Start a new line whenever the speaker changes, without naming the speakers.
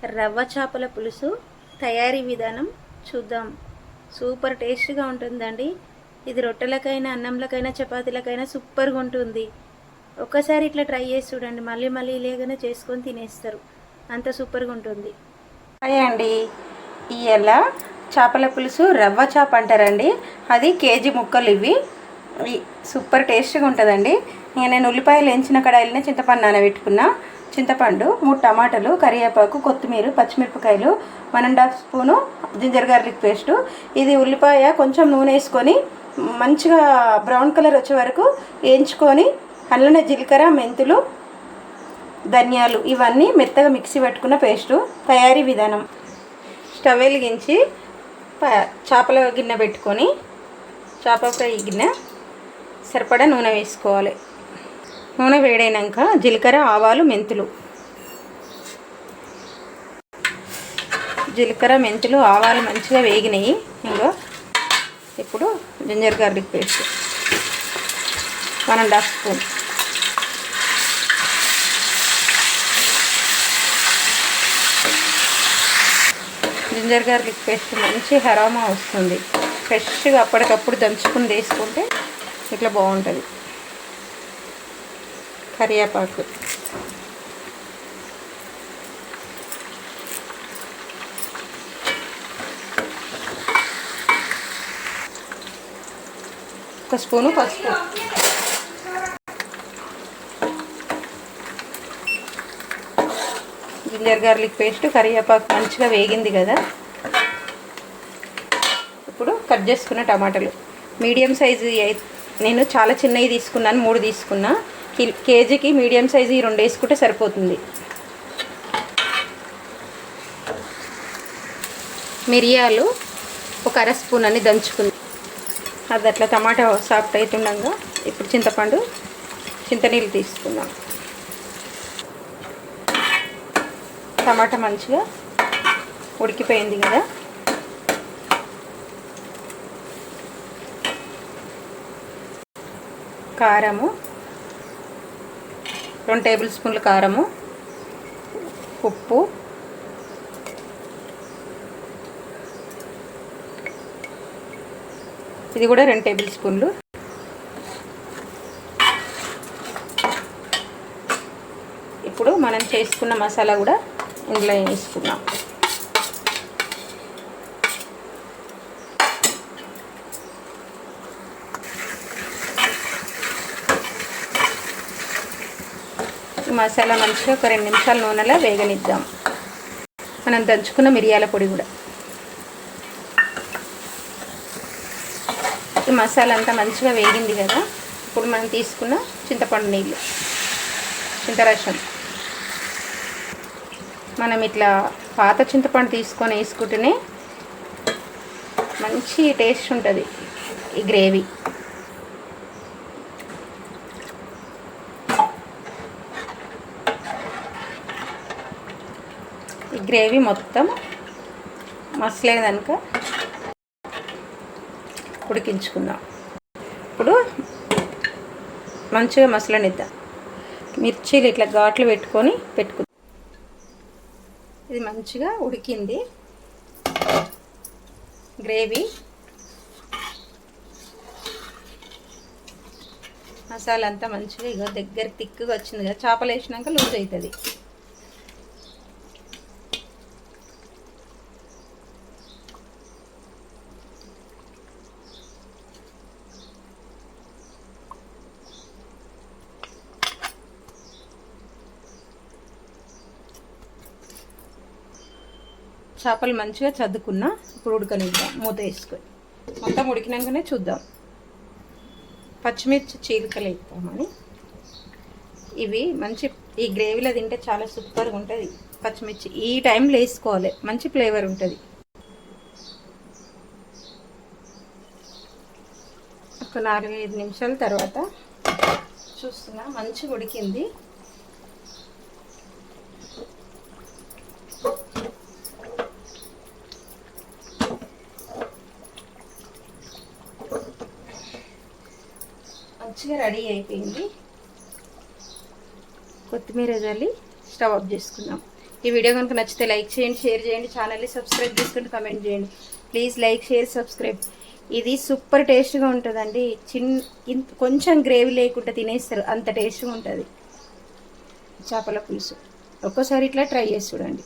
రవ్వ చేపల పులుసు తయారీ విధానం చూద్దాం. సూపర్ టేస్ట్గా ఉంటుందండి. ఇది రొట్టెలకైనా, అన్నంలకైనా, చపాతీలకైనా సూపర్గా ఉంటుంది. ఒక్కసారి ఇట్లా ట్రై చేసి చూడండి, మళ్ళీ మళ్ళీ ఇలాగనే చేసుకొని తినేస్తారు. అంత సూపర్గా ఉంటుంది.
హాయ్ అండి, ఇవాళ చేపల పులుసు రవ్వ చేప అంటారండి. అది కేజీ ముక్కలు. ఇవి సూపర్ టేస్ట్గా ఉంటుందండి. ఇక నేను ఉల్లిపాయలు ఎంచిన కడాయిలనే చింతపండు నానబెట్టుకున్నా. చింతపండు, 3 టమాటాలు, కరివేపాకు, కొత్తిమీర, పచ్చిమిరపకాయలు, 1.5 స్పూను జింజర్ గార్లిక్ పేస్టు. ఇది ఉల్లిపాయ కొంచెం నూనె వేసుకొని మంచిగా బ్రౌన్ కలర్ వచ్చే వరకు వేయించుకొని అందులోనే జీలకర్ర, మెంతులు, ధనియాలు ఇవన్నీ మెత్తగా మిక్సీ పెట్టుకున్న పేస్టు. తయారీ విధానం: స్టవ్ వెలిగించి చేపల గిన్నె పెట్టుకొని చేపల ఫ్రై గిన్నె సరిపడా నూనె వేసుకోవాలి. నూనె వేడైనాక జీలకర్ర, ఆవాలు, మెంతులు. జీలకర్ర, మెంతులు, ఆవాలు మంచిగా వేగినాయి. ఇంకా ఇప్పుడు ginger garlic paste 1.5 spoon. Ginger garlic paste మంచి హరామా వస్తుంది. ఫ్రెష్గా అప్పటికప్పుడు దంచుకుని వేసుకుంటే ఇట్లా బాగుంటుంది. కరివేపాకు, ఒక స్పూను పసుపు, జింజర్ గార్లిక్ పేస్ట్, కరివేపాకు మంచిగా వేగింది కదా. ఇప్పుడు కట్ చేసుకున్న టమాటాలు మీడియం సైజు. నేను చాలా చిన్నవి తీసుకున్నాను, 3 తీసుకున్నా. కేజీకి మీడియం సైజు 2 వేసుకుంటే సరిపోతుంది. మిరియాలు ఒక 1/2 స్పూన్ అని దంచుకుంది. అది అట్లా టమాటా సాఫ్ట్ అవుతుండగా ఇప్పుడు చింతనీళ్ళు తీసుకుందాం. టమాటా మంచిగా ఉడికిపోయింది కదా. కారము 2 టేబుల్ స్పూన్ల కారము, ఉప్పు, ఇది కూడా 2 టేబుల్ స్పూన్లు. ఇప్పుడు మనం చేసుకున్న మసాలా కూడా ఇందులో వేసుకున్నాం. మసాలా మంచిగా ఒక 2 నిమిషాల నూనెలో వేగనిద్దాం. మనం దంచుకున్న మిరియాల పొడి కూడా. ఈ మసాలా అంతా మంచిగా వేగింది కదా. ఇప్పుడు మనం తీసుకున్న చింతపండు నీళ్ళు, చింతరసం. మనం ఇట్లా పాత చింతపండు తీసుకొని వేసుకుంటేనే మంచి టేస్ట్ ఉంటుంది ఈ గ్రేవీ. ఈ గ్రేవీ మొత్తం మసలేదనుక ఉడికించుకుందాం. ఇప్పుడు మంచిగా మసలనిద్దాం. మిర్చీలు ఇట్లా ఘాట్లు పెట్టుకుందాం. ఇది మంచిగా ఉడికింది గ్రేవీ. మసాలా అంతా మంచిగా ఇక దగ్గర తిక్కుగా వచ్చింది కదా. చేపలు వేసినాక లూజ్ అవుతుంది. చేపలు మంచిగా చదువుకున్నా. ఇప్పుడు ఉడకనిద్దాం మూత వేసుకొని. మొత్తం ఉడికినాకనే చూద్దాం. పచ్చిమిర్చి చీలికలు వేస్తామని. ఇవి మంచి ఈ గ్రేవీలో తింటే చాలా సూపర్గా ఉంటుంది. పచ్చిమిర్చి ఈ టైంలో వేసుకోవాలి, మంచి ఫ్లేవర్ ఉంటుంది. ఒక 4-5 నిమిషాల తర్వాత చూస్తున్నా మంచిగా ఉడికింది. మంచిగా రెడీ అయిపోయింది. కొత్తిమీర జల్లి స్టవ్ ఆఫ్ చేసుకుందాం.
ఈ వీడియో కనుక నచ్చితే లైక్ చేయండి, షేర్ చేయండి, ఛానల్ని సబ్స్క్రైబ్ చేసుకుంటూ కమెంట్ చేయండి. Please like, share, subscribe. ఇది సూపర్ టేస్ట్గా ఉంటుందండి. కొంచెం గ్రేవీ లేకుండా తినేస్తారు, అంత టేస్ట్గా ఉంటుంది చేపల పులుసు. ఒక్కోసారి ఇట్లా ట్రై చేసి చూడండి.